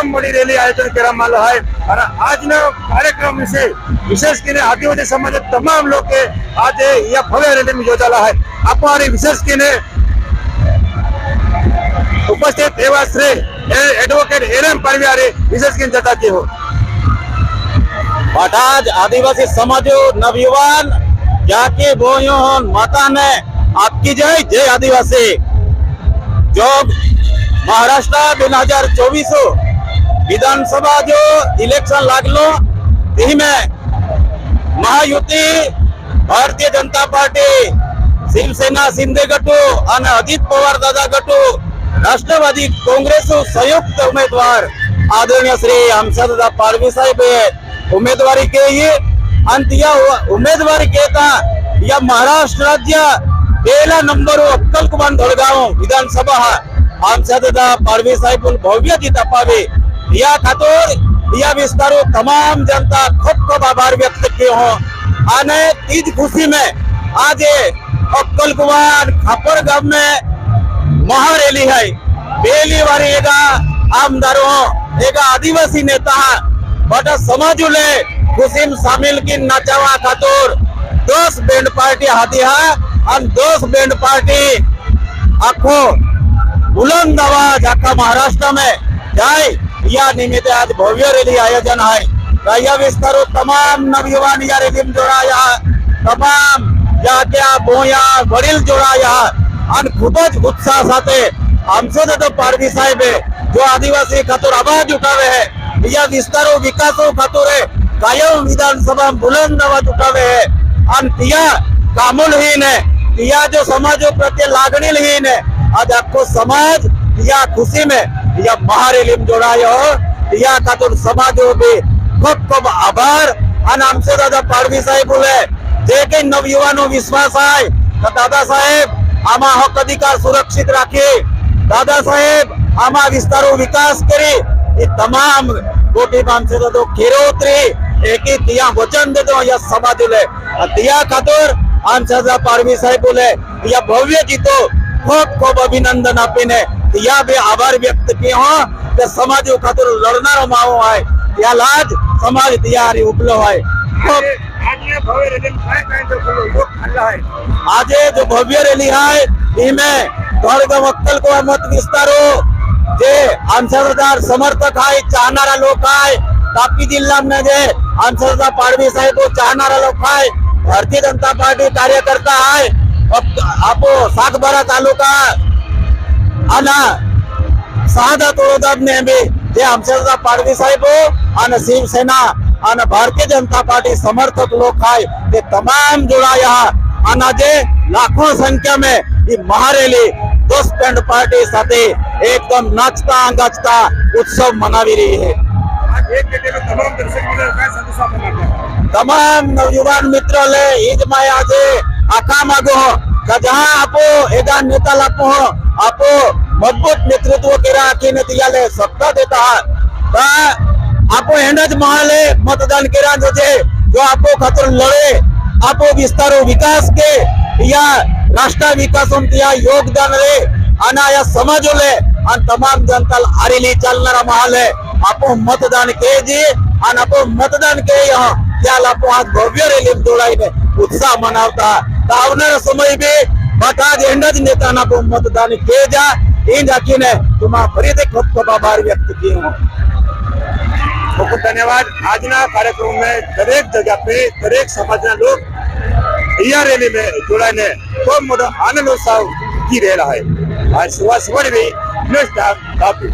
खूब मोटी रैली आयोजन કરવામાં આવેલો है और आज कार्यक्रम विषय विशेष કરીને आदिवासी समाज तमाम लोग के आज यह भव्य रैली में योजाला है। आप विशेष કરીને उपस्थित एवं श्री एडवोकेट एरम परवियारे विशेष કરીને जताती हो। आज आदिवासी समाजो नवयुवान जाके बोयो माता ने आपकी जय जय आदिवासी जो महाराष्ट्र 2024 विधानसभा जो इलेक्शन लागलो में महायुति भारतीय जनता पार्टी शिवसेना शिंदे गटू और अजित पवार दादा गटू राष्ट्रवादी कांग्रेस संयुक्त उम्मीदवार आदरणीय श्री हंसदादा पाडवी साहेब उम्मीदवारी के उम्मीदवारी केता या महाराष्ट्र राज्य पहला नंबर अक्कलकुमान धोळगाव विधानसभा हंसदादा पाडवी साहेब भव्य जीत अपावे या खातर या विस्तारो तमाम जनता खूब खूब आभार व्यक्त किए हो। आने तीज खुशी में आज अक्कलकुमान खापर गांव में महारैली है। पहली बार एगा आमदारों एगा आदिवासी नेता बटा समाजुले खुशी में शामिल की नचावा खातर 10 बैंड पार्टी हाथी है और 10 बैंड पार्टी आखो बुलंद आवाज आखा महाराष्ट्र में जाए या निमित्त आज भव्य रैली आयोजन है। यह विस्तारों तमाम नवयुवान या रैली में जोड़ाया तमाम जात्या बोया वडील जोड़ाया और खूबज उत्साह साथे हंसदादा पाडवी साहेब जो आदिवासी खातर आवाज उठावे है या विस्तारों विकासों खातर कायम विधानसभा बुलंद आवाज उठावे है और तिया कामुलहीन है तिया जो समाजों प्रत्ये लागणीहीन है। आज आपको समाज या खुशी में या महारैली में जोड़ाया हो या खातर समाजों भी खूब खूब आभार और हंसदादा पाडवी साहेब बोले जे कई नवयुवानो विश्वास है तो दादा साहेब आमा हक अधिकार सुरक्षित राखे दादा साहेब आमा विस्तारों विकास करे ये तमाम गोटी मानसे तो खेरोत्री एक ही दिया वचन दे दो या समाज ले दिया खातर हंसदादा पाडवी साहेब बोले या भव्य जीतो खूब खूब अभिनंदन आपीने या भी आभार व्यक्त किए हो कि समाज खातर लड़नारो माओ है या लाज समाज तैयारी उपलो है। आज जो भव्य रैली है इनमें धोळगाव अक्कलकोवा मत विस्तारो जे हंसदादा समर्थक है चाहनारा लोग है तापी जिल्हा में जे हंसदादा पाडवी साहेब को चाहनारा लोग है भारतीय जनता पार्टी कार्यकर्ता है आपो सातबारा तालुका आना सहादा तोड़ोदाब ने भी जे हंसदादा पाडवी साहेब और शिवसेना और भारतीय जनता पार्टी समर्थक लोग है ये तमाम जोड़ाया और जे लाखों संख्या में ये महारैली 10 बैंड पार्टी साथे एकदम नाचता गाजता उत्सव मनावी रही है। तमाम दर्शक तमाम नवयुवान मित्र ले ईद में आज आखा मागो जहाँ आपो एगा नेता लापो आपो मजबूत नेतृत्व के राखी ने दियाले सत्ता देता है आपो हेंडज महाले मतदान के जो आपो खातर लड़े आपो विस्तारो विकास के या राष्ट्र विकास योगदान रे आना या समाजो ले और तमाम जनता आरेली चलनारा महाल है आपो मतदान के जी और आपो मतदान के यहाँ त्याल आपो आज भव्य रैली जोड़ाई ने उत्साह मनावता आवनारा समय भी बटाज हेंडज नेता ना को मतदान के जा इन जाकी ने तुम्हारा फरी से खूब खूब आभार व्यक्त किए हो। बहुत धन्यवाद। आज ना कार्यक्रम में दरेक जगह पे दरेक समाज ना लोग यह रैली में जोड़ाने खूब मोटा आनंद उत्साह की रह रहा है। आज सुबह भी काफी